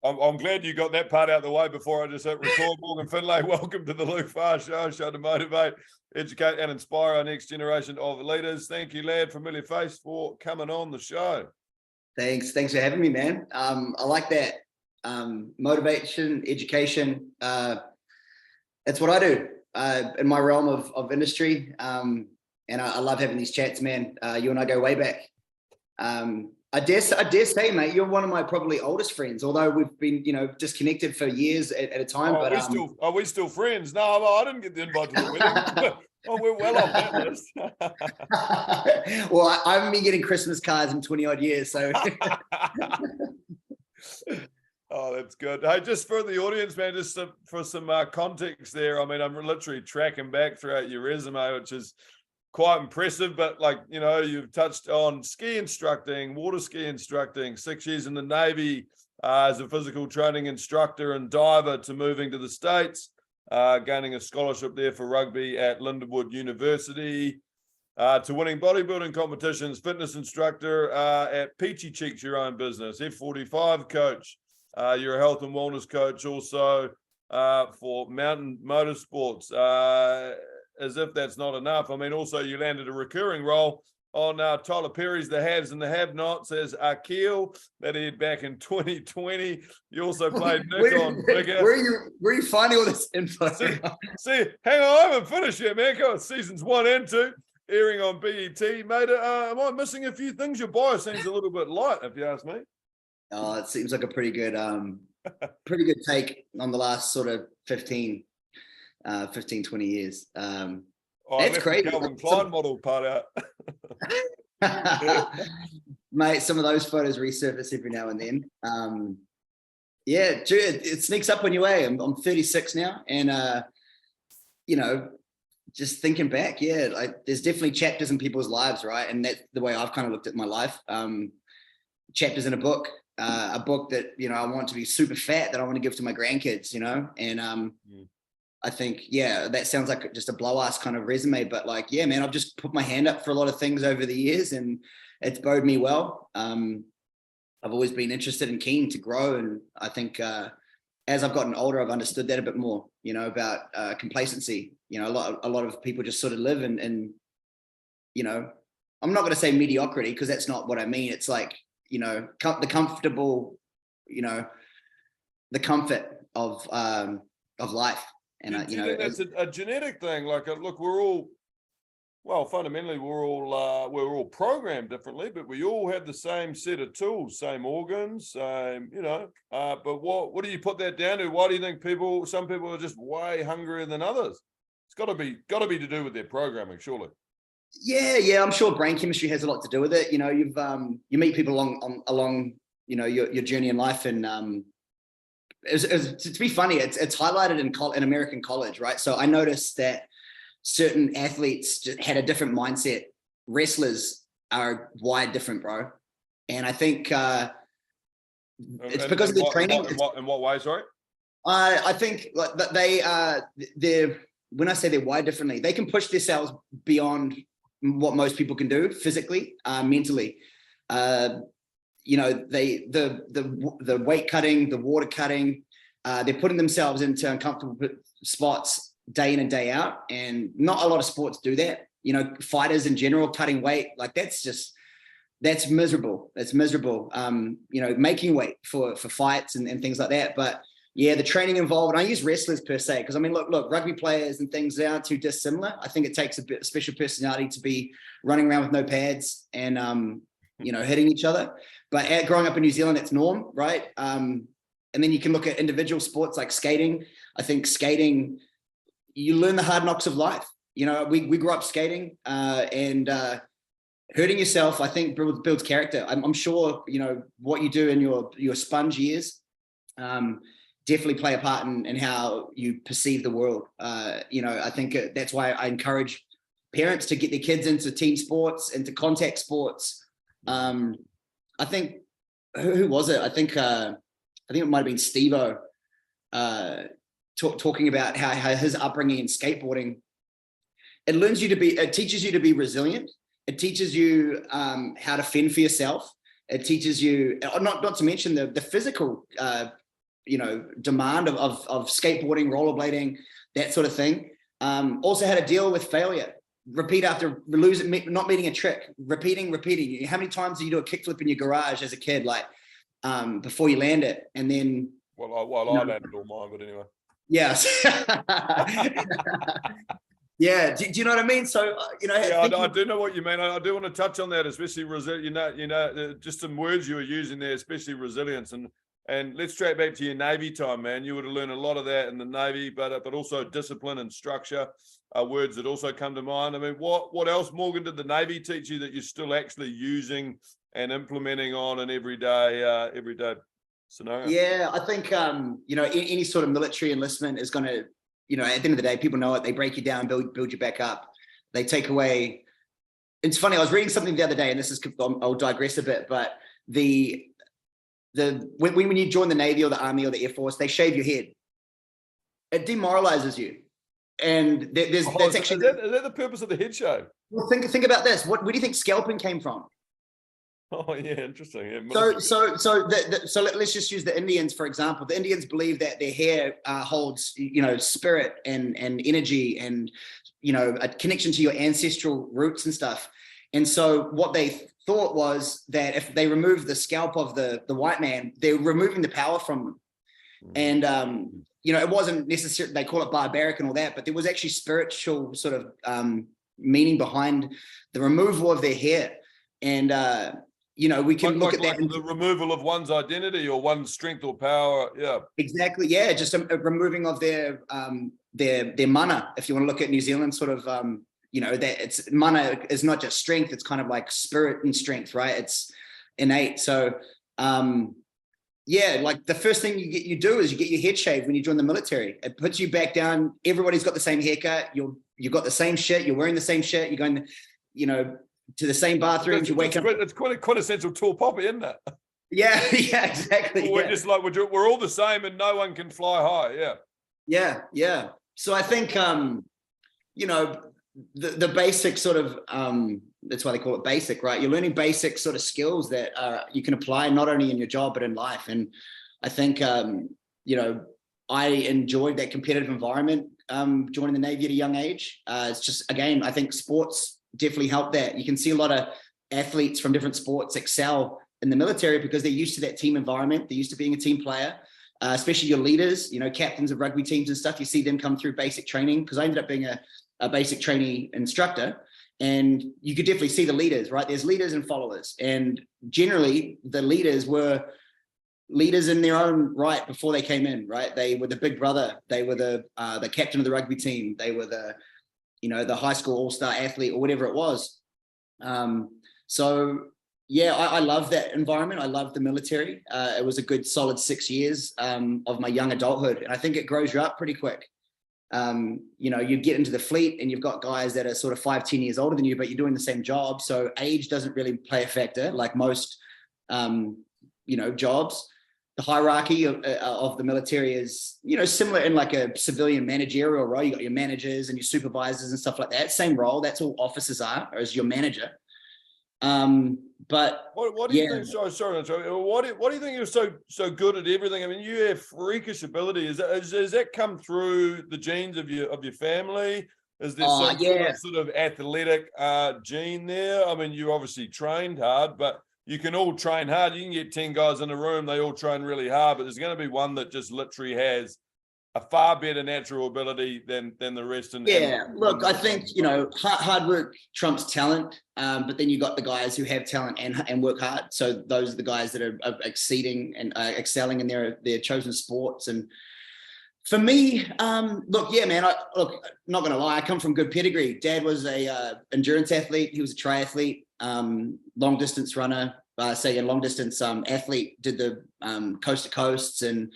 I'm glad you got that part out of the way before I just hit record. Morgan Findlay, welcome to the Luke Farr Show to motivate, educate, and inspire our next generation of leaders. Thank you, lad, familiar face, for coming on the show. Thanks for having me, man. I like that. Motivation, education. That's what I do in my realm of industry. And I love having these chats, man. You and I go way back. I dare say, mate, you're one of my probably oldest friends, although we've been, disconnected for years at a time. Are we still friends? No, I didn't get the invite to the wedding. Oh, we're well off that list. Well, I haven't been getting Christmas cards in 20 odd years, so. Oh, that's good. Hey, just for the audience, man, just for some context there. I mean, I'm literally tracking back throughout your resume, which is quite impressive, but you've touched on ski instructing, water ski instructing, 6 years in the Navy as a physical training instructor and diver, to moving to the States, gaining a scholarship there for rugby at Lindenwood University, to winning bodybuilding competitions, fitness instructor at Peachy Cheeks, your own business, F45 coach. You're a health and wellness coach also for mountain motorsports. As if that's not enough, I mean, also you landed a recurring role on Tyler Perry's The Haves and the Have-Nots as Akil, that he had back in 2020. You also played Nick on Bigger. Where are you finding all this info? See, hang on, I haven't finished yet, man. Go on, seasons 1 and 2, airing on BET. Mate, am I missing a few things? Your bio seems a little bit light, if you ask me. Oh, it seems like a pretty good take on the last sort of 15, 20 years. That's crazy. The Calvin Klein model part out. Mate, some of those photos resurface every now and then. Yeah, dude, it sneaks up on you. I'm 36 now, and just thinking back, there's definitely chapters in people's lives, right? And that's the way I've kind of looked at my life. Chapters in a book that I want to be super fat, that I want to give to my grandkids, and I think, that sounds like just a blow-ass kind of resume, but man, I've just put my hand up for a lot of things over the years, and it's bode me well. I've always been interested and keen to grow, and I think as I've gotten older, I've understood that a bit more, about complacency. A lot of people just sort of live in I'm not going to say mediocrity, because that's not what I mean. It's like, the comfortable, the comfort of life. And do you think that's a genetic thing? Look, we're all, fundamentally we're all programmed differently, but we all have the same set of tools, same organs, same, but what do you put that down to? Why do you think some people are just way hungrier than others? It's got to be to do with their programming, surely. Yeah, I'm sure brain chemistry has a lot to do with it. You meet people along your journey in life, and to be funny, it's highlighted in American college, right? So I noticed that certain athletes just had a different mindset. Wrestlers are wired different, bro. And I think it's because of the training. In what way, sorry? I think when I say they're wired differently, they can push themselves beyond what most people can do physically, mentally. The weight cutting, the water cutting, they're putting themselves into uncomfortable spots day in and day out. And not a lot of sports do that. Fighters in general, cutting weight, that's miserable. It's miserable. Making weight for fights and things like that. But yeah, the training involved, and I use wrestlers per se, because I mean, look, rugby players and things, they aren't too dissimilar. I think it takes a bit special personality to be running around with no pads and, hitting each other. But growing up in New Zealand, it's norm, right? And then you can look at individual sports like skating. I think skating, you learn the hard knocks of life. We grew up skating, and hurting yourself, I think, builds character. I'm sure, what you do in your sponge years definitely play a part in how you perceive the world. I think that's why I encourage parents to get their kids into team sports, into contact sports. I think, who was it? I think it might have been Steve-O talking about how his upbringing in skateboarding, it teaches you to be resilient. It teaches you how to fend for yourself. It teaches you, not to mention the physical demand of skateboarding, rollerblading, that sort of thing. Also had to deal with failure. Repeat after not meeting a trick, repeating. How many times do you do a kickflip in your garage as a kid, like before you land it? And then I landed all mine, but anyway. Yes. Yeah. Do you know what I mean? So I do know what you mean. I do want to touch on that, especially just some words you were using there, especially resilience. And let's track back to your Navy time, man. You would have learned a lot of that in the Navy, but also discipline and structure are words that also come to mind. I mean, what else, Morgan, did the Navy teach you that you're still actually using and implementing on an everyday scenario? Yeah, I think any sort of military enlistment is going to, at the end of the day, people know it. They break you down, build you back up. They take away. It's funny. I was reading something the other day, and I'll digress a bit, but when you join the Navy or the Army or the Air Force, they shave your head. It demoralizes you. And that's actually is that the purpose of the head shave? Well, think about this. Where do you think scalping came from? Oh yeah, interesting. Yeah, so let's just use the Indians for example. The Indians believe that their hair holds spirit and energy and a connection to your ancestral roots and stuff. And so what they thought was that if they remove the scalp of the white man, they're removing the power from them. And it wasn't necessarily, they call it barbaric and all that, but there was actually spiritual sort of meaning behind the removal of their hair. And we can look at that. The removal of one's identity or one's strength or power. Yeah. Exactly. Yeah. Just a removing of their mana. If you want to look at New Zealand sort of, that it's mana is not just strength. It's kind of like spirit and strength, right? It's innate. So, like the first thing you do is you get your head shaved when you join the military. It puts you back down. Everybody's got the same haircut. You've got the same shit. You're wearing the same shit. You're going, to the same bathrooms. You wake up. It's quite a quintessential tall poppy, isn't it? Yeah, exactly. We're just like we're all the same, and no one can fly high. Yeah. So I think the basic sort of that's why they call it basic, right? You're learning basic sort of skills that you can apply not only in your job but in life. And I think I enjoyed that competitive environment joining the Navy at a young age. It's just, again, I think sports definitely help that. You can see a lot of athletes from different sports excel in the military because they're used to that team environment. They're used to being a team player, especially your leaders, captains of rugby teams and stuff. You see them come through basic training, because I ended up being a basic trainee instructor, and you could definitely see the leaders, right? There's leaders and followers, and generally the leaders were leaders in their own right before they came in, right? They were the big brother. They were the captain of the rugby team. They were the high school all-star athlete or whatever it was. I love that environment. I love the military. It was a good solid 6 years of my young adulthood. And I think it grows you up pretty quick. You get into the fleet and you've got guys that are sort of 5-10 years older than you, but you're doing the same job. So age doesn't really play a factor like most, jobs. The hierarchy of the military is, similar in like a civilian managerial role. You got your managers and your supervisors and stuff like that. Same role. That's all officers are, or as your manager. But what do you think? Sorry. What do you think you're so good at everything? I mean, you have freakish ability. Does that come through the genes of your family? Is there some sort of athletic gene there? I mean, you obviously trained hard, but you can all train hard. You can get 10 guys in a room, they all train really hard, but there's going to be one that just literally has a far better natural ability than the rest. I think, hard work trumps talent, but then you got the guys who have talent and work hard. So those are the guys that are exceeding and excelling in their chosen sports. And for me, I'm not going to lie, I come from good pedigree. Dad was a endurance athlete. He was a triathlete. Long distance runner, a long distance athlete, did the coast to coasts and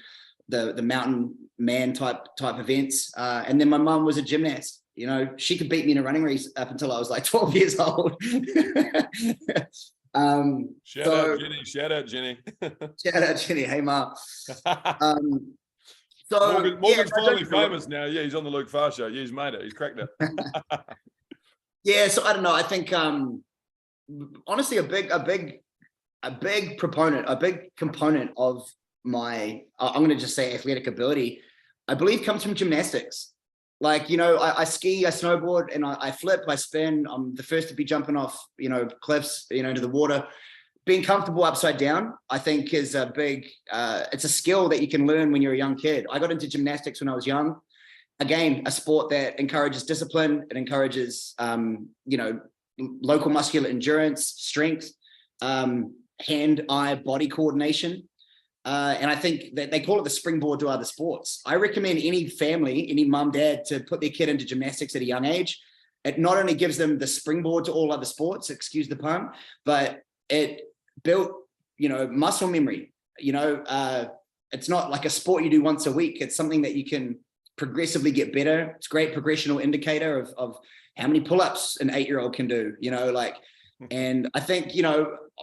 the mountain man type events. And then my mum was a gymnast. She could beat me in a running race up until I was like 12 years old. Shout out Jenny. Shout out Jenny. Hey, Ma. Morgan's finally famous now. Yeah, he's on the Luke Farr show. Yeah, he's made it. He's cracked it. So I don't know. I think honestly, a big component of I'm going to just say athletic ability, I believe comes from gymnastics. Like, I ski, I snowboard, and I flip, I spin. I'm the first to be jumping off, cliffs, into the water. Being comfortable upside down, I think is a big, it's a skill that you can learn when you're a young kid. I got into gymnastics when I was young. Again, a sport that encourages discipline. It encourages, local muscular endurance, strength, hand-eye body coordination. And I think that they call it the springboard to other sports. I recommend any family, any mum, dad, to put their kid into gymnastics at a young age. It not only gives them the springboard to all other sports, excuse the pun, but it built, muscle memory. It's not like a sport you do once a week. It's something that you can progressively get better. It's a great progressional indicator of how many pull-ups an 8-year-old can do, and I think,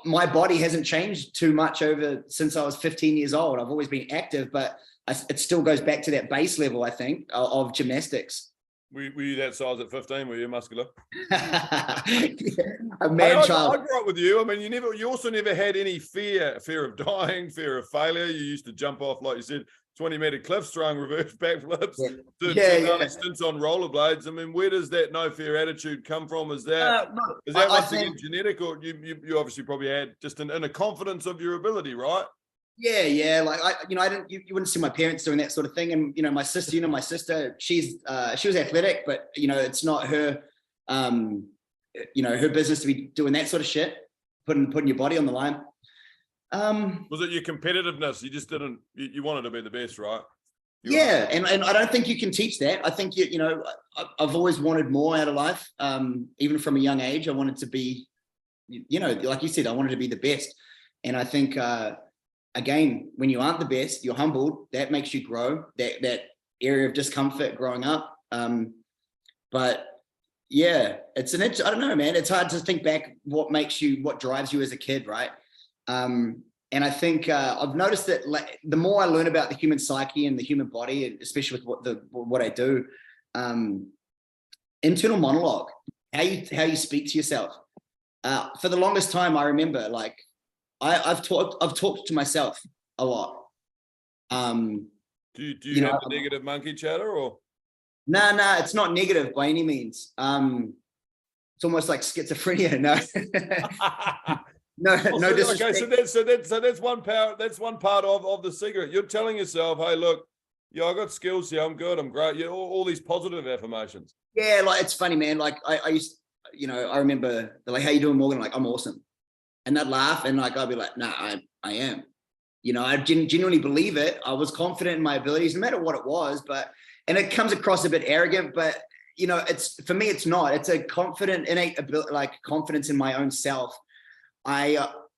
my body hasn't changed too much since I was 15 years old. I've always been active, but it still goes back to that base level, I think, of gymnastics. Were you that size at 15? Were you muscular? A man child. I grew up with you. I mean, you also never had any fear of dying, fear of failure. You used to jump off, like you said, 20-meter cliffs, throwing reverse backflips, stints on rollerblades. I mean, where does that no fear attitude come from? Is that once again genetic, or you obviously probably had just in a confidence of your ability, right? Yeah. Like you wouldn't see my parents doing that sort of thing. And my sister, she was athletic, but it's not her, her business to be doing that sort of shit, putting your body on the line. Was it your competitiveness? You just didn't. You wanted to be the best, right? And I don't think you can teach that. I think I've always wanted more out of life. Even from a young age, I wanted to be, like you said, I wanted to be the best. And I think again, when you aren't the best, you're humbled. That makes you grow. That area of discomfort growing up. But yeah, I don't know, man. It's hard to think back what drives you as a kid, right? And I think I've noticed that the more I learn about the human psyche and the human body, especially with what I do, internal monologue, how you speak to yourself. For the longest time, I remember I've talked to myself a lot. Do you have the negative monkey chatter, or? No, it's not negative by any means. It's almost like schizophrenia. No, no disrespect. Okay, so that's one part. That's one part of the secret. You're telling yourself, "Hey, look, I got skills here. I'm good. I'm great." All these positive affirmations. Yeah, it's funny, man. Like I used, I remember they're like, "How you doing, Morgan?" I'm like, "I'm awesome," and they'd laugh, and I'd be like, "Nah, I am." I didn't genuinely believe it. I was confident in my abilities, no matter what it was. And it comes across a bit arrogant, but it's for me, it's not. It's a confident, innate ability, like confidence in my own self.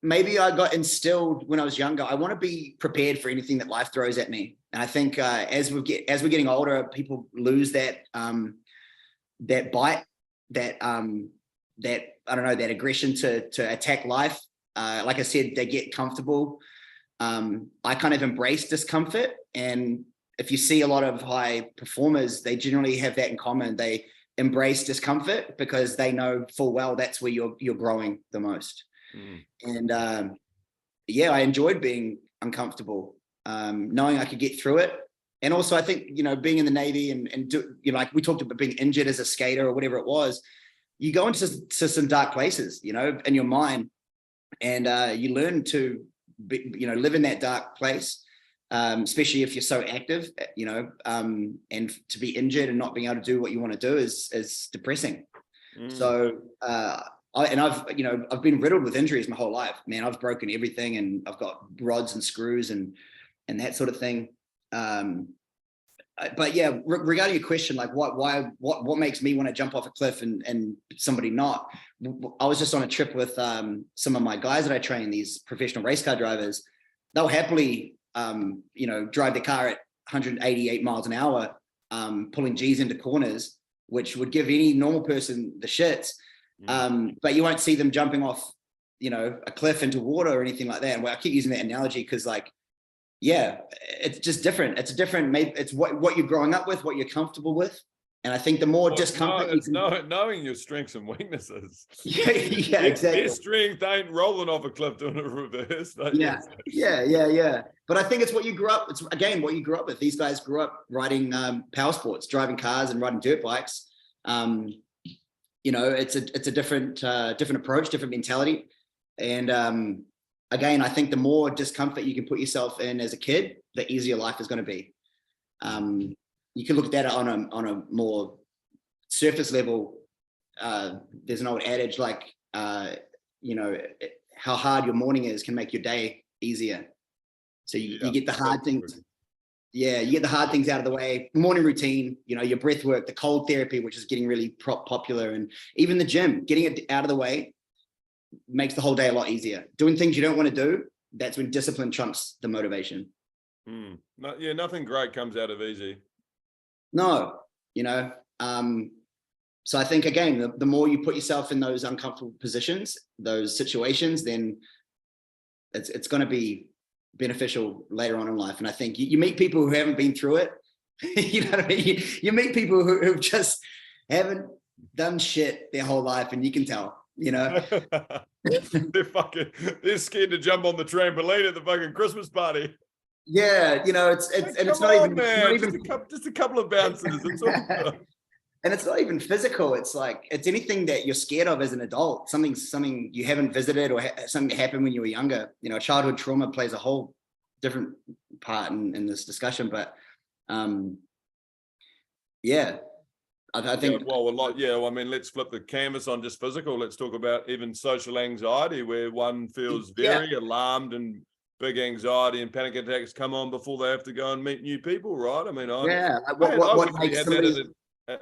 Maybe I got instilled when I was younger. I want to be prepared for anything that life throws at me. And I think as we're getting older, people lose that bite, that I don't know, that aggression to attack life. Like I said, they get comfortable. I kind of embrace discomfort, and if you see a lot of high performers, they generally have that in common. They embrace discomfort because they know full well that's where you're growing the most. And I enjoyed being uncomfortable, knowing I could get through it. And also I think, being in the Navy and like we talked about being injured as a skater or whatever it was, you go into some dark places, in your mind, and you learn to live in that dark place, especially if you're so active, and to be injured and not being able to do what you want to do is depressing. So I've been riddled with injuries my whole life, man. I've broken everything, and I've got rods and screws and that sort of thing. But yeah, regarding your question, like what makes me want to jump off a cliff and somebody not? I was just on a trip with some of my guys that I train, these professional race car drivers. They'll happily, drive the car at 188 miles an hour, pulling G's into corners, which would give any normal person the shits. But you won't see them jumping off, a cliff into water or anything like that. And I keep using that analogy because, it's just different. It's different. Maybe it's what you're growing up with, what you're comfortable with. And I think the more discomfort it's knowing your strengths and weaknesses. Yeah, exactly. Their strength ain't rolling off a cliff doing a reverse. Yeah. But I think it's what you grew up. It's again what you grew up with. These guys grew up riding power sports, driving cars and riding dirt bikes. It's a different approach, different mentality. And again, I think the more discomfort you can put yourself in as a kid, the easier life is going to be. You can look at that on a more surface level. There's an old adage like, how hard your morning is can make your day easier. So you get the hard things. Yeah, you get the hard things out of the way. Morning routine, your breath work, the cold therapy, which is getting really popular, and even the gym, getting it out of the way makes the whole day a lot easier. Doing things you don't want to do, that's when discipline trumps the motivation. Nothing great comes out of easy. No, so I think again, the more you put yourself in those uncomfortable positions, those situations, then it's going to be beneficial later on in life. And I think you meet people who haven't been through it. You know what I mean? You meet people who just haven't done shit their whole life, and you can tell. They're scared to jump on the trampoline at the fucking Christmas party. Yeah, it's not even just a couple of bounces. It's all good. And it's not even physical. It's like it's anything that you're scared of as an adult. Something you haven't visited, or something that happened when you were younger. Childhood trauma plays a whole different part in this discussion. But I think. Let's flip the canvas on just physical. Let's talk about even social anxiety, where one feels very alarmed and big anxiety and panic attacks come on before they have to go and meet new people, right? I mean, what makes somebody...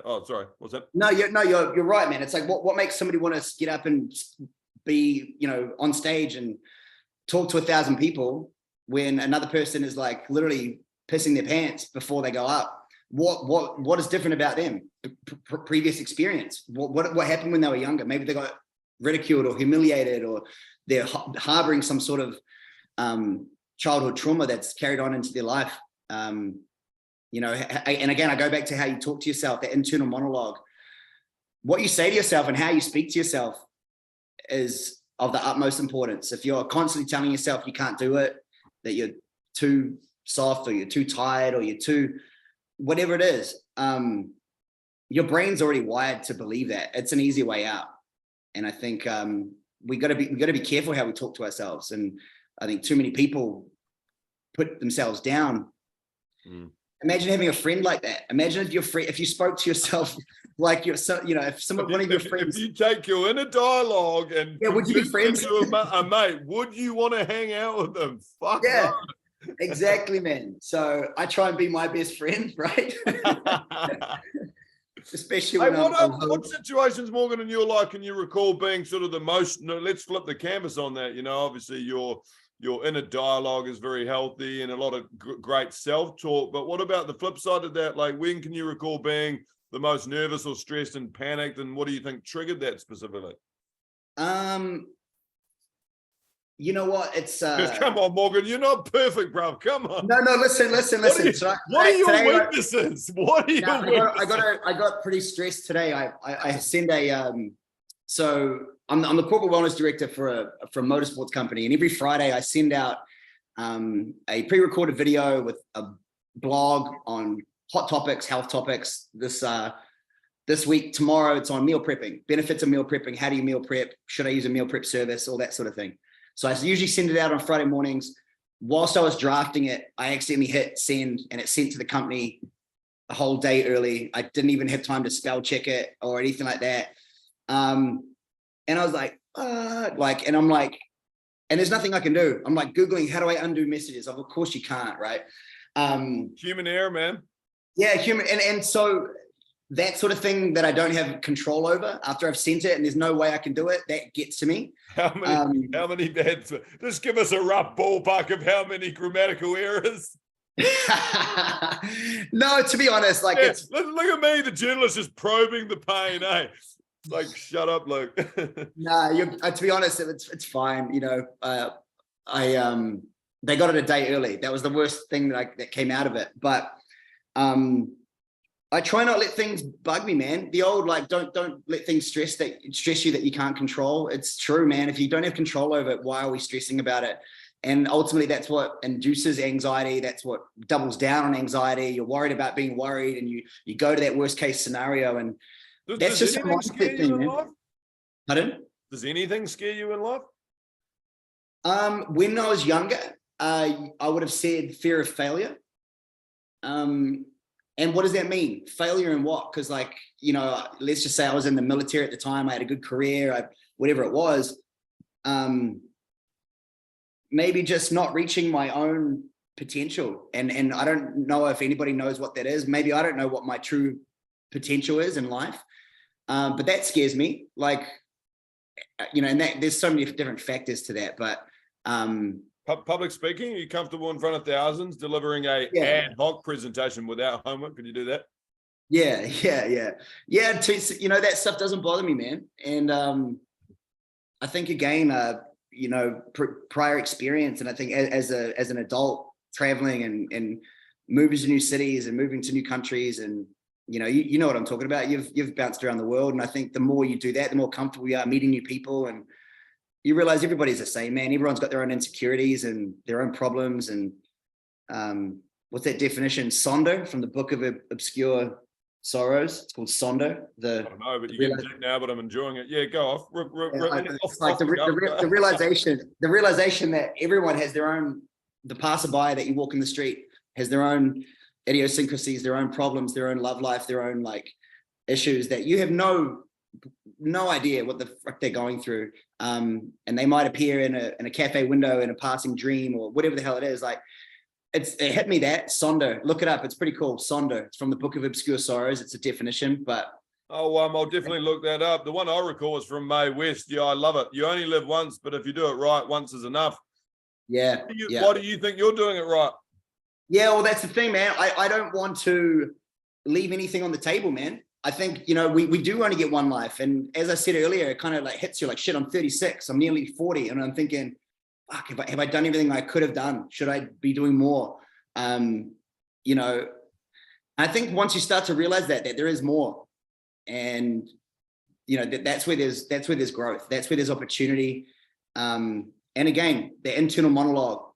Oh, sorry. What's that? No, you're right, man. It's like what makes somebody want to get up and be, on stage and talk to 1,000 people when another person is like literally pissing their pants before they go up? What is different about them? Previous experience. What happened when they were younger? Maybe they got ridiculed or humiliated, or they're harboring some sort of childhood trauma that's carried on into their life. And again, I go back to how you talk to yourself, that internal monologue. What you say to yourself and how you speak to yourself is of the utmost importance. If you're constantly telling yourself you can't do it, that you're too soft, or you're too tired, or you're too, whatever it is, your brain's already wired to believe that. It's an easy way out. And I think we got to be careful how we talk to ourselves. And I think too many people put themselves down. Imagine having a friend like that. Imagine if you spoke to yourself like if one of your friends. If you take your inner dialogue and would you be friends to a mate? Would you want to hang out with them? Fuck yeah, no. Exactly, man. So I try and be my best friend, right? Especially when what situations, Morgan, in your life can you recall being sort of the most? Let's flip the canvas on that. Obviously your inner dialogue is very healthy and a lot of great self-talk. But what about the flip side of that? Like, when can you recall being the most nervous or stressed and panicked? And what do you think triggered that specifically? You know what? It's come on, Morgan. You're not perfect, bro. Come on. No, listen. What are your weaknesses? What are your weaknesses? I got pretty stressed today. I send a so I'm the corporate wellness director for a motorsports company, and every Friday I send out a pre-recorded video with a blog on hot topics, health topics. This week, tomorrow, it's on meal prepping, benefits of meal prepping. How do you meal prep? Should I use a meal prep service? All that sort of thing. So I usually send it out on Friday mornings. Whilst I was drafting it, I accidentally hit send, and it sent to the company a whole day early. I didn't even have time to spell check it or anything like that. And I was like, and I'm like, and there's nothing I can do. I'm like Googling, how do I undo messages? Of course you can't, right? Human error, man. Yeah, human. And so that sort of thing that I don't have control over after I've sent it and there's no way I can do it, that gets to me. How many bad? Just give us a rough ballpark of how many grammatical errors. No, to be honest, like it's look at me, the journalist, just probing the pain, eh? Like, shut up, Luke. Nah, to be honest, it's fine. They got it a day early. That was the worst thing that came out of it. But I try not let things bug me, man. The old, like, don't let things stress you that you can't control. It's true, man. If you don't have control over it, why are we stressing about it? And ultimately that's what induces anxiety. That's what doubles down on anxiety. You're worried about being worried, and you go to that worst case scenario. And that's just a mindset thing, man. Pardon? Does anything scare you in life? When I was younger, I would have said fear of failure. And what does that mean? Failure in what? Because, like, you know, let's just say I was in the military at the time. I had a good career, whatever it was. Maybe just not reaching my own potential. And I don't know if anybody knows what that is. Maybe I don't know what my true potential is in life. But that scares me. Like, you know, and there's so many different factors to that. But public speaking, are you comfortable in front of thousands delivering a ad hoc presentation without homework? Could you do that? Yeah. You know, that stuff doesn't bother me, man. And I think, again, you know, prior experience, and I think as an adult traveling and moving to new cities and moving to new countries, and you know, you know what I'm talking about. You've bounced around the world, and I think the more you do that, the more comfortable you are meeting new people, and you realize everybody's the same, man. Everyone's got their own insecurities and their own problems. And what's that definition? Sonder, from the Book of Obscure Sorrows. It's called Sonder. I don't know, but you're getting deep now, but I'm enjoying it. Yeah, go off. The realization that everyone has their own, the passerby that you walk in the street has their own idiosyncrasies, their own problems, their own love life, their own, like, issues that you have no idea what the fuck they're going through. And they might appear in a cafe window in a passing dream or whatever the hell it is. Like, it hit me, that Sonder. Look it up. It's pretty cool. Sonder. It's from the Book of Obscure Sorrows. It's a definition, but I'll definitely look that up. The one I recall is from Mae West. Yeah, I love it. You only live once, but if you do it right, once is enough. Yeah. Why do you think you're doing it right? Yeah, well, that's the thing, man. I don't want to leave anything on the table, man. I think, you know, we do only get one life. And as I said earlier, it kind of like hits you like, shit, I'm 36, I'm nearly 40. And I'm thinking, fuck, have I done everything I could have done? Should I be doing more? You know, I think once you start to realize that there is more, and, you know, that's where there's growth. That's where there's opportunity. And again, the internal monologue,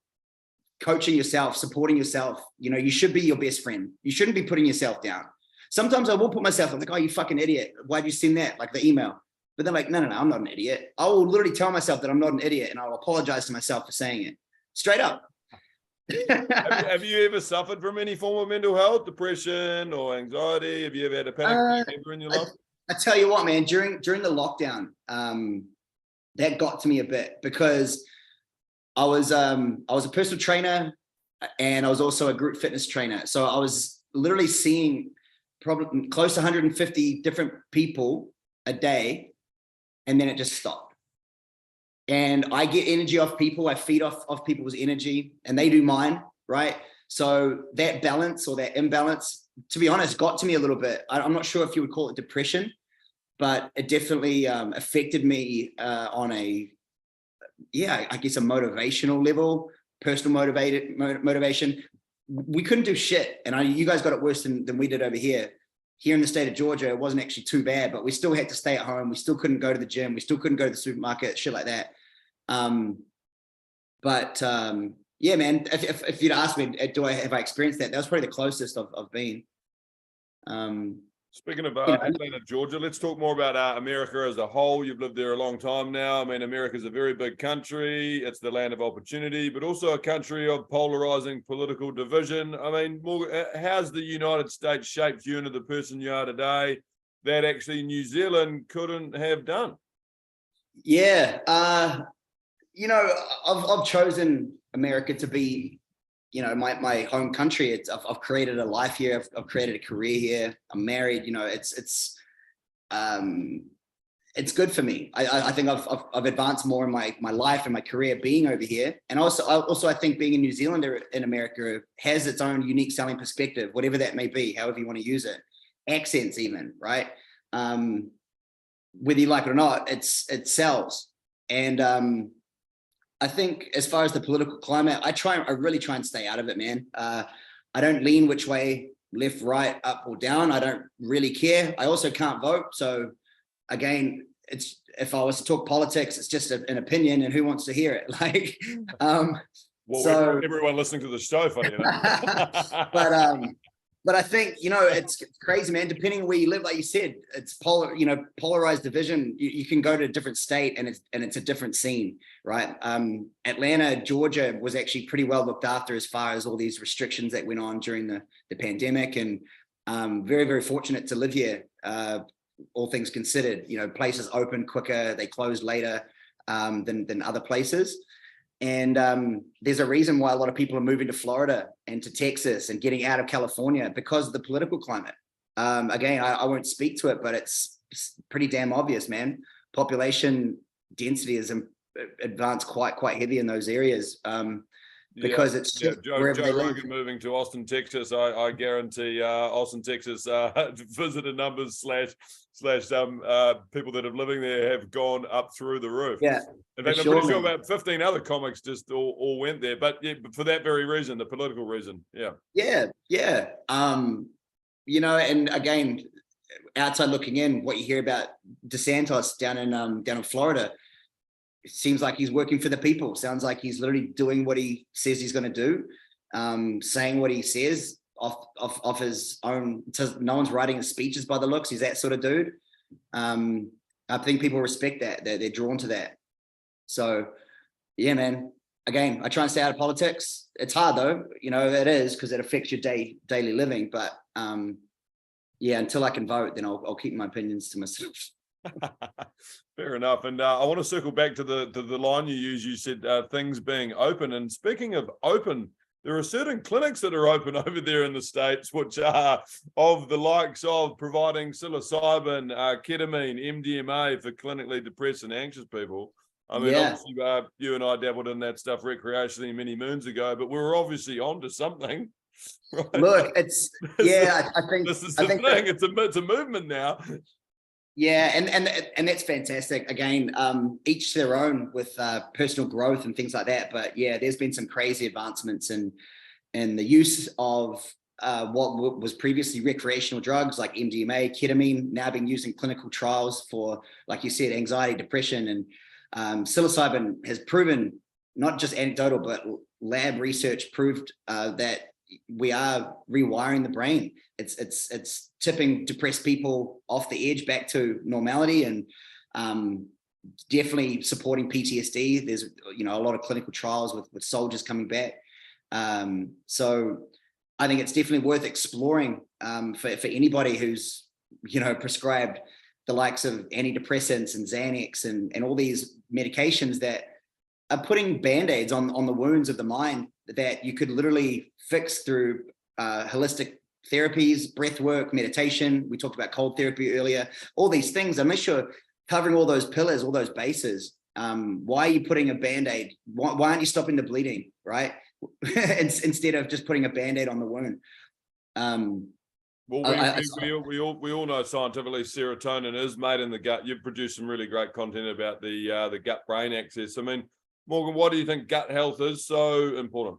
coaching yourself, supporting yourself. You know, you should be your best friend. You shouldn't be putting yourself down. Sometimes I will put myself, I'm like, oh, you fucking idiot. Why'd you send that? Like, the email. But then, like, no, I'm not an idiot. I will literally tell myself that I'm not an idiot, and I'll apologize to myself for saying it straight up. have you ever suffered from any form of mental health, depression or anxiety? Have you ever had a panic attack in your life? I tell you what, man, during the lockdown, that got to me a bit, because I was a personal trainer, and I was also a group fitness trainer. So I was literally seeing probably close to 150 different people a day, and then it just stopped. And I get energy off people. I feed off people's energy, and they do mine, right? So that balance, or that imbalance, to be honest, got to me a little bit. I'm not sure if you would call it depression, but it definitely affected me on a, I guess, a motivational level, personal motivation. We couldn't do shit. And you guys got it worse than we did over here. Here in the state of Georgia, it wasn't actually too bad, but we still had to stay at home. We still couldn't go to the gym. We still couldn't go to the supermarket, shit like that. Yeah, man, if you'd asked me, have I experienced that? That was probably the closest I've been. Speaking of Atlanta, Georgia, let's talk more about America as a whole. You've lived there a long time now. I mean, America is a very big country. It's the land of opportunity, but also a country of polarizing political division. I mean, how's the United States shaped you into the person you are today that actually New Zealand couldn't have done? Yeah. You know, I've chosen America to be, you know, my home country. I've created a life here. I've created a career here. I'm married. You know, it's good for me. I think I've advanced more in my life and my career being over here. And also I think being a New Zealander in America has its own unique selling perspective, whatever that may be, however you want to use it. Accents even, right? Whether you like it or not, it sells. And I think as far as the political climate, I really try and stay out of it, man. I don't lean which way left, right, up or down. I don't really care. I also can't vote. So again, if I was to talk politics, it's just an opinion, and who wants to hear it? Like, well, so everyone listening to the show, funny enough. but I think, it's crazy, man. Depending on where you live, like you said, it's polarized division. You can go to a different state and it's a different scene, right? Atlanta, Georgia was actually pretty well looked after as far as all these restrictions that went on during the pandemic, and very, very fortunate to live here. All things considered, places opened quicker, they closed later than other places. And there's a reason why a lot of people are moving to Florida and to Texas and getting out of California, because of the political climate. Again, I won't speak to it, but it's pretty damn obvious, man. Population density is advanced quite heavy in those areas. Because it's Joe Rogan moving to Austin, Texas. I guarantee Austin, Texas visitor numbers slash people that are living there have gone up through the roof. Yeah, in fact, I'm pretty sure about 15 other comics just all went there, but yeah, for that very reason, the political reason. Yeah. And again, outside looking in, what you hear about DeSantis down in Florida, it seems like he's working for the people. Sounds like he's literally doing what he says he's going to do, saying what he says off his own. No one's writing his speeches by the looks. He's that sort of dude. I think people respect that. They're drawn to that. So, yeah, man. Again, I try and stay out of politics. It's hard though, it is, because it affects your daily living. But until I can vote, then I'll keep my opinions to myself. Fair enough. And I want to circle back to the line you used. You said things being open. And speaking of open, there are certain clinics that are open over there in the States, which are of the likes of providing psilocybin, ketamine, MDMA for clinically depressed and anxious people. I mean, obviously, you and I dabbled in that stuff recreationally many moons ago, but we're obviously onto something. Right? Look, I think this is the thing. It's a movement now. Yeah, and that's fantastic. Again, each their own with personal growth and things like that. But yeah, there's been some crazy advancements in the use of what was previously recreational drugs like MDMA, ketamine, now being used in clinical trials for, like you said, anxiety, depression, and psilocybin has proven, not just anecdotal, but lab research proved that we are rewiring the brain. It's tipping depressed people off the edge back to normality, and definitely supporting PTSD. There's a lot of clinical trials with soldiers coming back. So I think it's definitely worth exploring for anybody who's prescribed the likes of antidepressants and Xanax and all these medications that are putting band-aids on the wounds of the mind that you could literally fix through holistic therapies, breath work, meditation. We talked about cold therapy earlier. All these things, unless you're covering all those pillars, all those bases, why are you putting a band-aid? Why aren't you stopping the bleeding, right? Instead of just putting a band-aid on the wound. Well, we all know scientifically serotonin is made in the gut. You've produced some really great content about the gut-brain axis. I mean, Morgan, why do you think gut health is so important?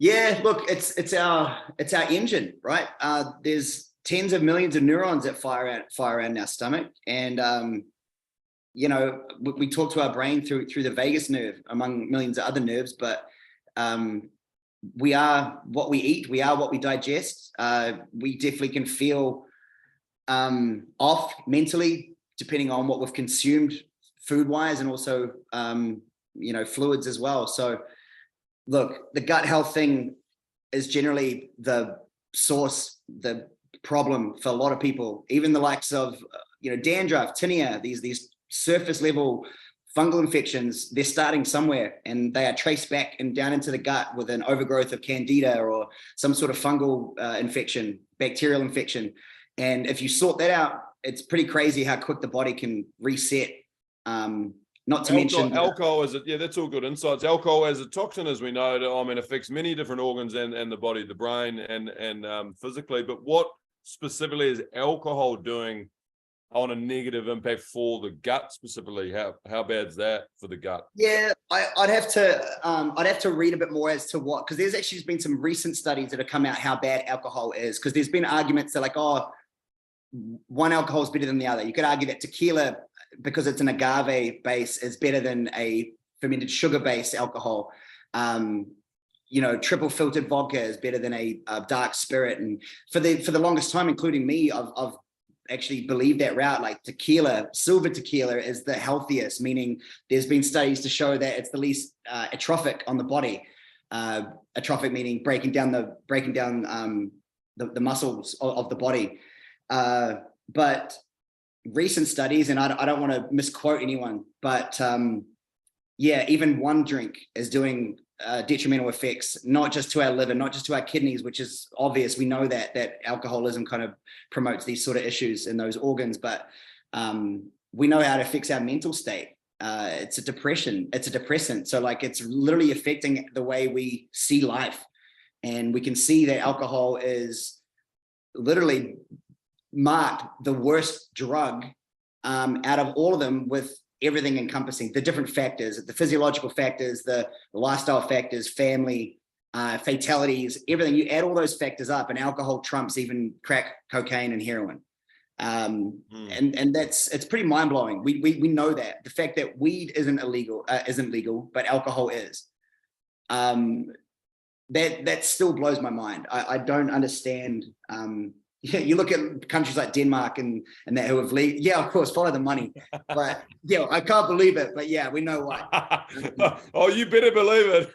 Yeah, look, it's our engine, right? There's tens of millions of neurons that fire around our stomach, and we talk to our brain through the vagus nerve, among millions of other nerves. But we are what we eat. We are what we digest. We definitely can feel off mentally depending on what we've consumed food-wise, and also fluids as well. So look, the gut health thing is generally the source, the problem for a lot of people, even the likes of dandruff, tinea, these surface level fungal infections. They're starting somewhere, and they are traced back and down into the gut with an overgrowth of candida or some sort of fungal infection, bacterial infection. And if you sort that out, it's pretty crazy how quick the body can reset. Not to mention alcohol that's all good insights. Alcohol as a toxin, as we know, affects many different organs and the body, the brain and physically. But what specifically is alcohol doing on a negative impact for the gut specifically? How bad's that for the gut? Yeah, I'd have to read a bit more as to what, because there's actually been some recent studies that have come out how bad alcohol is, because there's been arguments that like, oh, one alcohol is better than the other. You could argue that tequila, because it's an agave base, is better than a fermented sugar-based alcohol. Triple filtered vodka is better than a dark spirit. And for the longest time, including me, I've actually believed that route. Like tequila, silver tequila is the healthiest, meaning there's been studies to show that it's the least atrophic on the body. Atrophic meaning breaking down the muscles of the body. But recent studies, and I don't want to misquote anyone, but even one drink is doing detrimental effects, not just to our liver, not just to our kidneys, which is obvious. We know that alcoholism kind of promotes these sort of issues in those organs, but we know how it affects our mental state. It's a depressant. So like it's literally affecting the way we see life. And we can see that alcohol is literally marked the worst drug out of all of them, with everything encompassing the different factors, the physiological factors, the lifestyle factors, family, fatalities, everything. You add all those factors up, and alcohol trumps even crack, cocaine, and heroin. And it's pretty mind blowing. We know that the fact that weed isn't legal, but alcohol is. That still blows my mind. I don't understand. You look at countries like Denmark and that who have of course, follow the money. But I can't believe it. But we know why. Oh, you better believe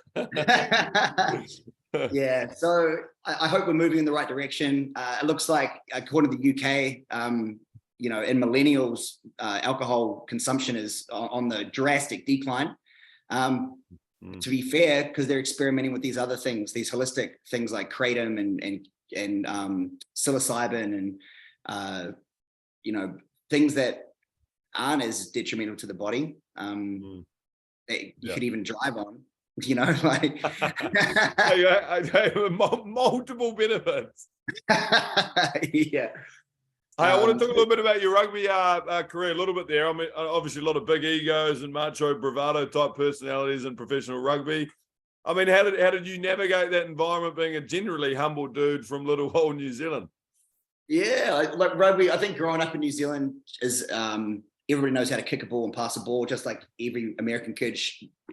it. So I hope we're moving in the right direction. It looks like, according to the UK, in millennials, alcohol consumption is on the drastic decline. To be fair, because they're experimenting with these other things, these holistic things like kratom and psilocybin and things that aren't as detrimental to the body. That you could even drive on. Like multiple benefits. Yeah. Hey, I want to talk a little bit about your rugby career, a little bit there. I mean, obviously a lot of big egos and macho bravado type personalities in professional rugby. I mean, how did you navigate that environment, being a generally humble dude from little old New Zealand? Yeah, like rugby, I think growing up in New Zealand is everybody knows how to kick a ball and pass a ball, just like every American kid,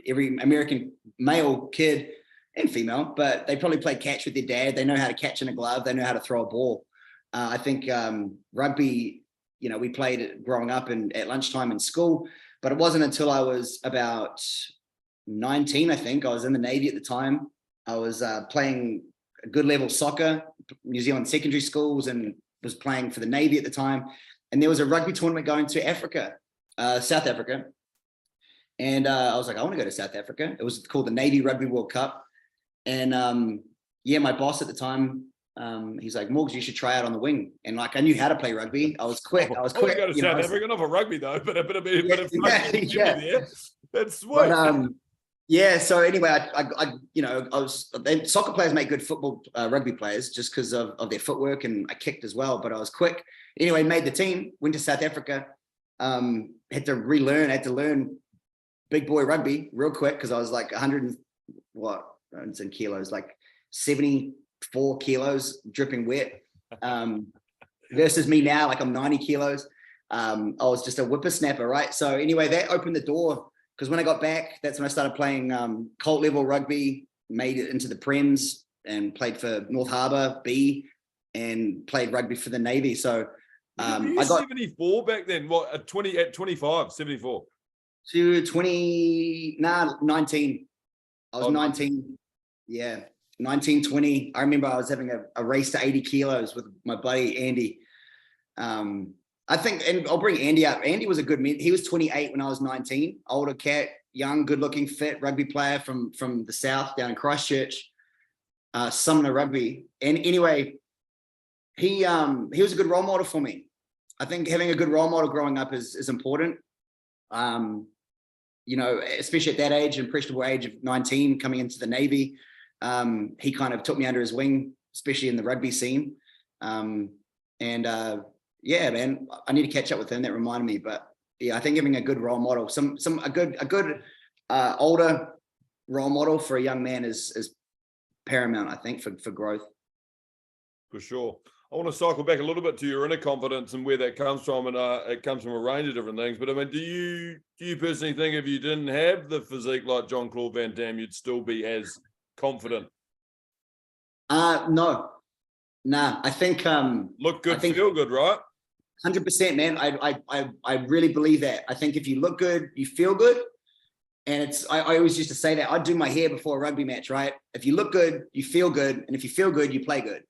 every American male kid and female, but they probably play catch with their dad. They know how to catch in a glove. They know how to throw a ball. I think rugby, we played it growing up at lunchtime in school, but it wasn't until I was about 19, I think. I was in the Navy at the time. I was playing a good level soccer, New Zealand secondary schools, and was playing for the Navy at the time. And there was a rugby tournament going to Africa, South Africa. And I was like, I want to go to South Africa. It was called the Navy Rugby World Cup. And my boss at the time, he's like, Morgs, you should try out on the wing. And like, I knew how to play rugby. I was quick. I go to South Africa, not for rugby though, but a bit of rugby. That's sweet. But, so anyway, soccer players make good rugby players just because of their footwork, and I kicked as well, but I was quick. Anyway, made the team, went to South Africa, had to learn big boy rugby real quick, because I was like 100 kilos, like 74 kilos dripping wet, versus me now, like I'm 90 kilos. I was just a whippersnapper, right? So anyway, that opened the door, because when I got back, that's when I started playing cult level rugby, made it into the Prems, and played for North Harbour B, and played rugby for the Navy. So I got 74 back then. What, at 25, 74? To 19. I was 19. Yeah, 19, 20. I remember I was having a race to 80 kilos with my buddy Andy. I think, and I'll bring Andy up. Andy was a good he was 28 when I was 19. Older cat, young, good-looking, fit rugby player from the south down in Christchurch, Sumner Rugby. And anyway, he was a good role model for me. I think having a good role model growing up is important. Especially at that age, impressionable age of 19, coming into the Navy. He kind of took me under his wing, especially in the rugby scene. yeah, man, I need to catch up with him. That reminded me, but yeah, I think having a good role model, a good older role model for a young man is paramount, I think, for growth. For sure. I want to cycle back a little bit to your inner confidence and where that comes from, and it comes from a range of different things. But I mean, do you personally think if you didn't have the physique like Jean-Claude Van Damme, you'd still be as confident? No, nah. I think look good, feel good, right? 100%, man. I really believe that. I think if you look good, you feel good. And I always used to say that. I'd do my hair before a rugby match, right? If you look good, you feel good. And if you feel good, you play good.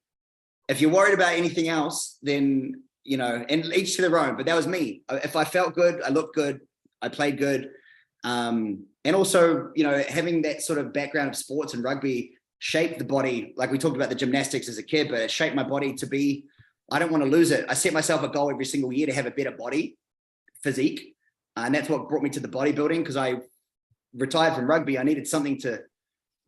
If you're worried about anything else, then, you know, and each to their own. But that was me. If I felt good, I looked good, I played good. And also, you know, having that sort of background of sports and rugby shaped the body. Like we talked about the gymnastics as a kid, but it shaped my body to be, I don't want to lose it. I set myself a goal every single year to have a better body physique. And that's what brought me to the bodybuilding, because I retired from rugby. I needed something to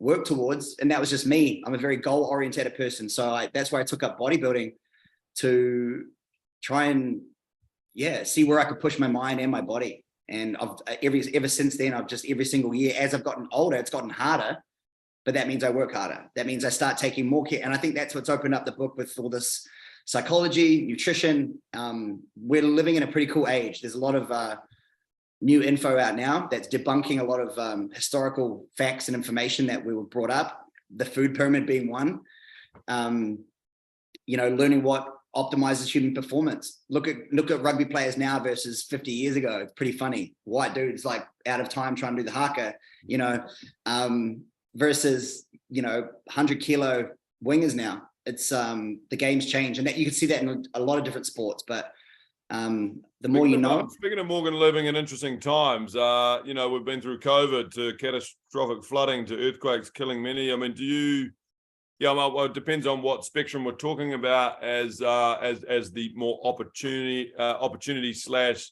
work towards, and that was just me. I'm a very goal-oriented person, so that's why I took up bodybuilding, to try and see where I could push my mind and my body. And ever since then, I've just every single year, as I've gotten older, it's gotten harder, but that means I work harder. That means I start taking more care, and I think that's what's opened up the book with all this psychology, nutrition. We're living in a pretty cool age. There's a lot of new info out now that's debunking a lot of historical facts and information that we were brought up, the food pyramid being one. You know, learning what optimizes human performance. Look at rugby players now versus 50 years ago. It's pretty funny. White dudes like out of time trying to do the haka, you know, versus, you know, 100-kilo wingers now. It's the game's changed, and that you can see that in a lot of different sports, but the more you know. Speaking of Morgan living in interesting times, you know, we've been through COVID to catastrophic flooding to earthquakes killing many. I mean, well, it depends on what spectrum we're talking about as the more opportunity slash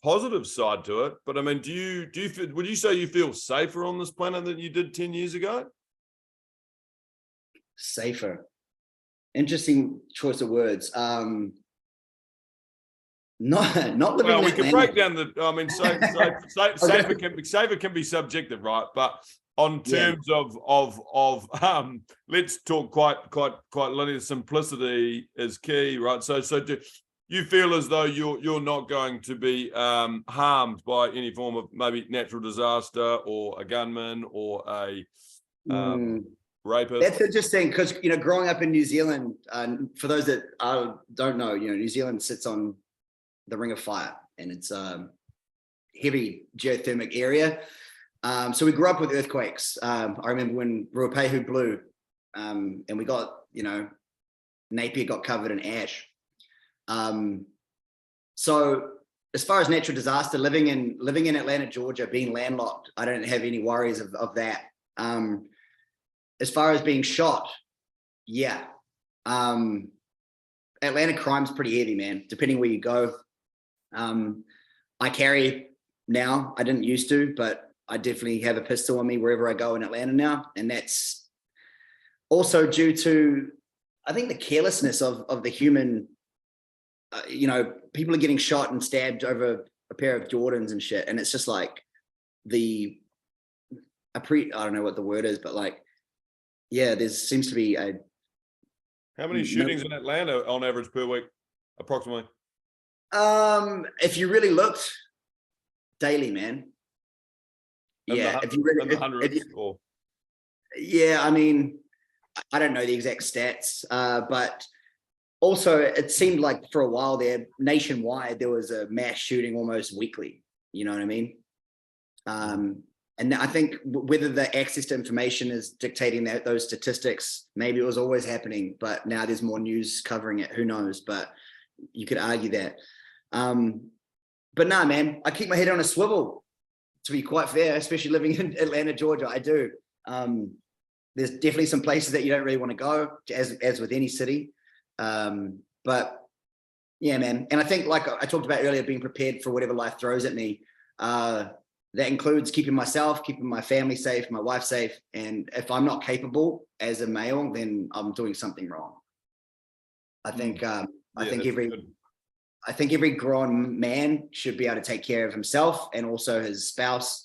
positive side to it. But I mean, would you say you feel safer on this planet than you did 10 years ago? Safer. Interesting choice of words. Not living. Well, we can break down the. I mean, safer can be subjective, right? But on terms of let's talk quite linear. Simplicity is key, right? So do you feel as though you're not going to be harmed by any form of maybe natural disaster or a gunman or a rapist? That's interesting, because, you know, growing up in New Zealand, for those that don't know, you know, New Zealand sits on the Ring of Fire, and it's a heavy geothermic area. So we grew up with earthquakes. I remember when Ruapehu blew, and we got, you know, Napier got covered in ash. So as far as natural disaster, living in Atlanta, Georgia, being landlocked, I don't have any worries of that. As far as being shot, Atlanta crime's pretty heavy, man, depending where you go. I carry now. I didn't used to, but I definitely have a pistol on me wherever I go in Atlanta now. And that's also due to, I think, the carelessness of the human. You know, people are getting shot and stabbed over a pair of Jordans and shit. And it's just like I don't know what the word is, but like, there seems to be a. How many shootings in Atlanta on average per week, approximately? If you really looked, daily, man. If you really, I mean, I don't know the exact stats, but also it seemed like for a while there, nationwide, there was a mass shooting almost weekly. You know what I mean? And I think whether the access to information is dictating those statistics, maybe it was always happening, but now there's more news covering it. Who knows? But you could argue that. But nah, man, I keep my head on a swivel, to be quite fair, especially living in Atlanta, Georgia. I do. There's definitely some places that you don't really want to go, as with any city. But yeah, man. And I think, like I talked about earlier, being prepared for whatever life throws at me. That includes keeping myself, keeping my family safe, my wife safe. And if I'm not capable as a male, then I'm doing something wrong. I think I think that's every good. I think every grown man should be able to take care of himself and also his spouse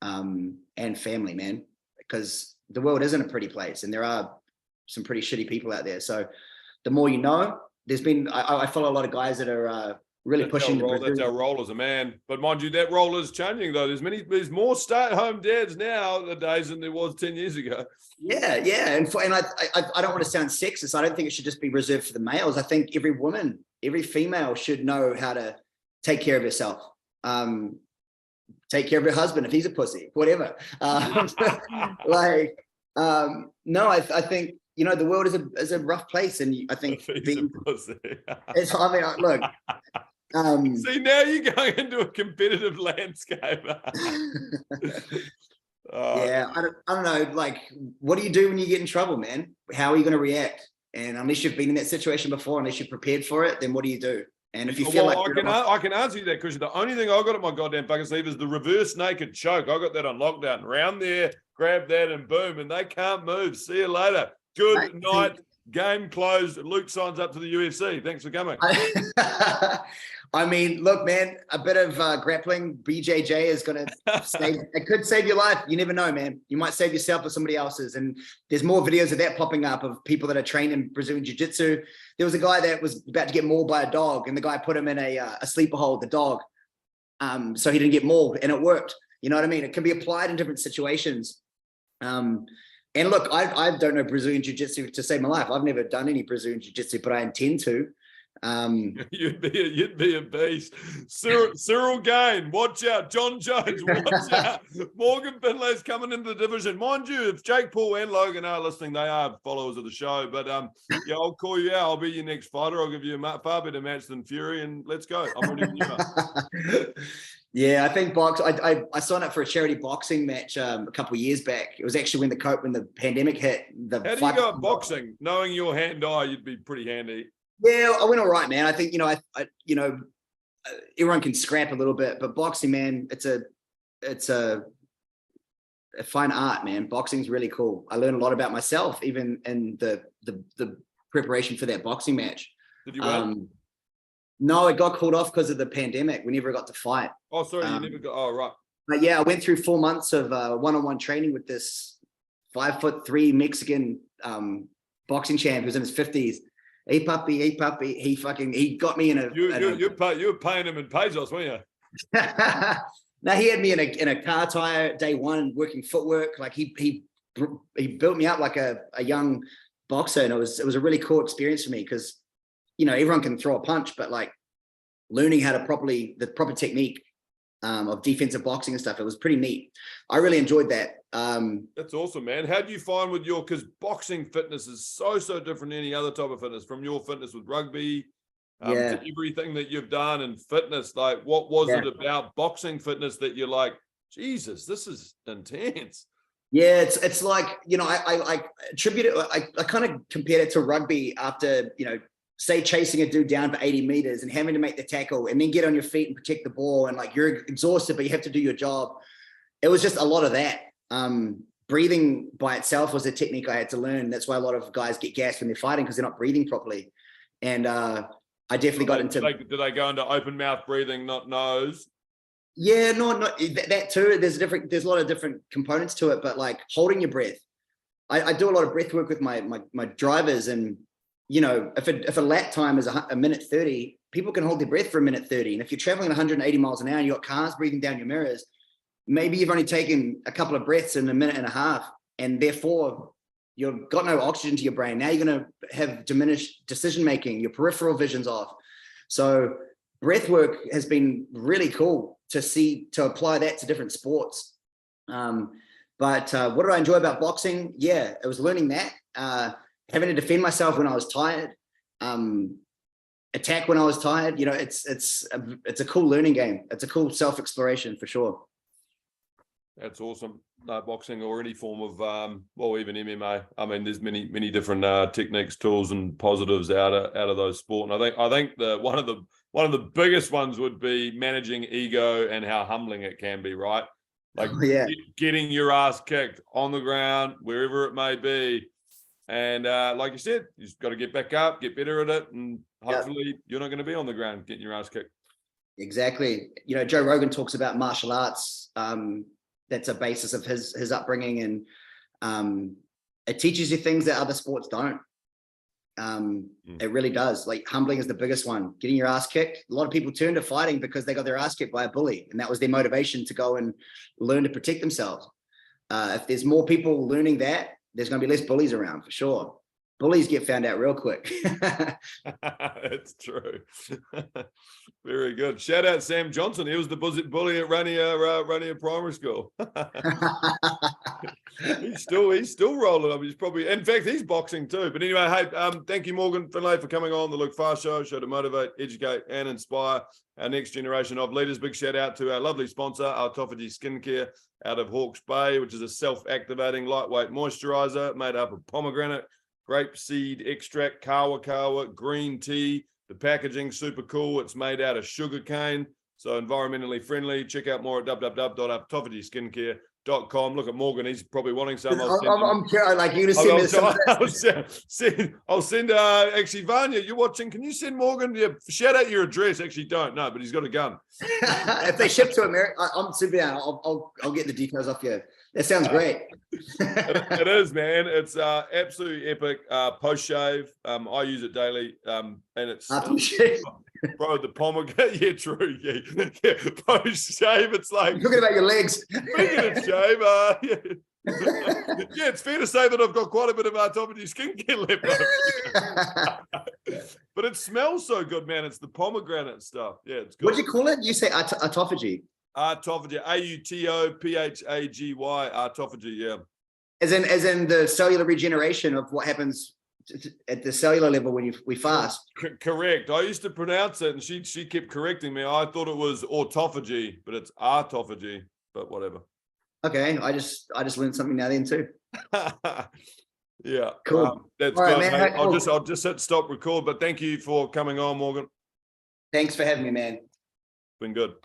and family, man, because the world isn't a pretty place and there are some pretty shitty people out there. So the more you know, there's been, I follow a lot of guys that are really pushing the Brazilian. That's our role as a man. But mind you, that role is changing though. There's more stay-at-home dads nowadays than there was 10 years ago. Yeah. And I don't want to sound sexist. I don't think it should just be reserved for the males. I think every woman, every female should know how to take care of herself. Take care of her husband if he's a pussy, whatever. No, I think, you know, the world is a rough place, and I think look. See, now you're going into a competitive landscape. Yeah, I don't know. Like, what do you do when you get in trouble, man? How are you going to react? And unless you've been in that situation before, unless you're prepared for it, then what do you do? And if you feel I can answer you that question. The only thing I got at my goddamn bucket sleeve is the reverse naked choke. I got that on lockdown. Round there, grab that, and boom, and they can't move. See you later. Good night. Game closed. Luke signs up to the UFC. Thanks for coming. I mean, look, man, a bit of grappling, BJJ is going to save, it could save your life. You never know, man. You might save yourself or somebody else's. And there's more videos of that popping up of people that are trained in Brazilian Jiu-Jitsu. There was a guy that was about to get mauled by a dog, and the guy put him in a sleeper hold, the dog, so he didn't get mauled, and it worked. You know what I mean? It can be applied in different situations. And look, I don't know Brazilian Jiu-Jitsu to save my life. I've never done any Brazilian Jiu-Jitsu, but I intend to. You'd be a beast. Cyril Gain, watch out. John Jones, watch out. Morgan Findlay's coming into the division. Mind you, if Jake Paul and Logan are listening, they are followers of the show. But yeah, I'll call you out. I'll be your next fighter. I'll give you a far better match than Fury, and let's go. I'm ready when you are. Yeah, I think I signed up for a charity boxing match a couple of years back. It was actually when the pandemic hit. How do you go at boxing? Knowing your hand-eye, you'd be pretty handy. Yeah, I went all right, man. I think, you know, everyone can scrap a little bit, but boxing, man, it's a fine art, man. Boxing's really cool. I learned a lot about myself, even in the preparation for that boxing match. Did you win? No, it got called off because of the pandemic. We never got to fight. Oh, sorry, you never got. Oh, right. But yeah, I went through 4 months of one-on-one training with this 5'3" Mexican boxing champ who's in his 50s. Hey puppy. He got me in a. You were paying him in pesos, weren't you? No, he had me in a car tire day one, working footwork. Like he built me up like a young boxer, and it was a really cool experience for me because, you know, everyone can throw a punch, but like learning how to the proper technique of defensive boxing and stuff, it was pretty neat. I really enjoyed that. That's awesome, man. How do you find with because boxing fitness is so different than any other type of fitness, from your fitness with rugby to everything that you've done in fitness? Like, what was it about boxing fitness that you're like, Jesus, this is intense? Yeah, it's like, you know, I attribute it, I kind of compared it to rugby after, you know, say chasing a dude down for 80 meters and having to make the tackle and then get on your feet and protect the ball, and like you're exhausted, but you have to do your job. It was just a lot of that. Breathing by itself was a technique I had to learn. That's why a lot of guys get gassed when they're fighting, because they're not breathing properly. And I definitely got into. Do they go into open mouth breathing, not nose? Yeah, no, that too. There's a lot of different components to it, but like holding your breath. I do a lot of breath work with my drivers, and you know, if a lap time is a minute 30, people can hold their breath for a minute 30. And if you're traveling 180 miles an hour and you've got cars breathing down your mirrors, maybe you've only taken a couple of breaths in a minute and a half, and therefore you've got no oxygen to your brain. Now you're going to have diminished decision-making, your peripheral vision's off. So breath work has been really cool to apply that to different sports. But what did I enjoy about boxing? Yeah, it was learning that, having to defend myself when I was tired, attack when I was tired. You know, it's a cool learning game. It's a cool self-exploration for sure. That's awesome. Boxing or any form of, even MMA. I mean, there's many different techniques, tools, and positives out of those sport. And I think one of the biggest ones would be managing ego and how humbling it can be, right? Like getting your ass kicked on the ground, wherever it may be, And like you said, you just got to get back up, get better at it, and hopefully you're not going to be on the ground getting your ass kicked. Exactly. You know, Joe Rogan talks about martial arts. That's a basis of his upbringing, and it teaches you things that other sports don't. It really does. Like humbling is the biggest one. Getting your ass kicked. A lot of people turn to fighting because they got their ass kicked by a bully, and that was their motivation to go and learn to protect themselves. If there's more people learning that, there's going to be less bullies around for sure. Bullies get found out real quick. It's true. Very good. Shout out Sam Johnson. He was the bully at Rania Primary School. he's still rolling up. He's probably, in fact, he's boxing too. But anyway, hey, thank you, Morgan Findlay, for coming on the Luke Farr Show to motivate, educate, and inspire our next generation of leaders. Big shout out to our lovely sponsor, Autophagy Skincare, out of Hawke's Bay, which is a self-activating lightweight moisturizer made up of pomegranate, grape seed extract, kawa, green tea. The packaging super cool. It's made out of sugar cane, so environmentally friendly. Check out more at www.autophagyskincare.com. Look at Morgan; he's probably wanting some. I'm sure, like you to send me I'll send. Actually, Vanya, you're watching. Can you send Morgan? Yeah, shout out your address. Actually, don't know, but he's got a gun. If they ship to America, I'm super down. I'll get the details off you. That sounds great. It is, man. It's absolutely epic. Post shave. I use it daily. And it's bro, the pomegranate. Yeah, true. Yeah. Post shave. It's like you're talking about your legs. Speaking of shave, yeah, it's fair to say that I've got quite a bit of autophagy skincare left over. But it smells so good, man. It's the pomegranate stuff. Yeah, it's good. What do you call it? You say autophagy. Autophagy, AUTOPHAGY, autophagy, yeah. As in the cellular regeneration of what happens at the cellular level when we fast. Correct. I used to pronounce it, and she kept correcting me. I thought it was autophagy, but it's autophagy. But whatever. Okay, I just learned something now then too. Yeah, cool. That's all good. right, man. Hey, I'll just hit stop record. But thank you for coming on, Morgan. Thanks for having me, man. Been good.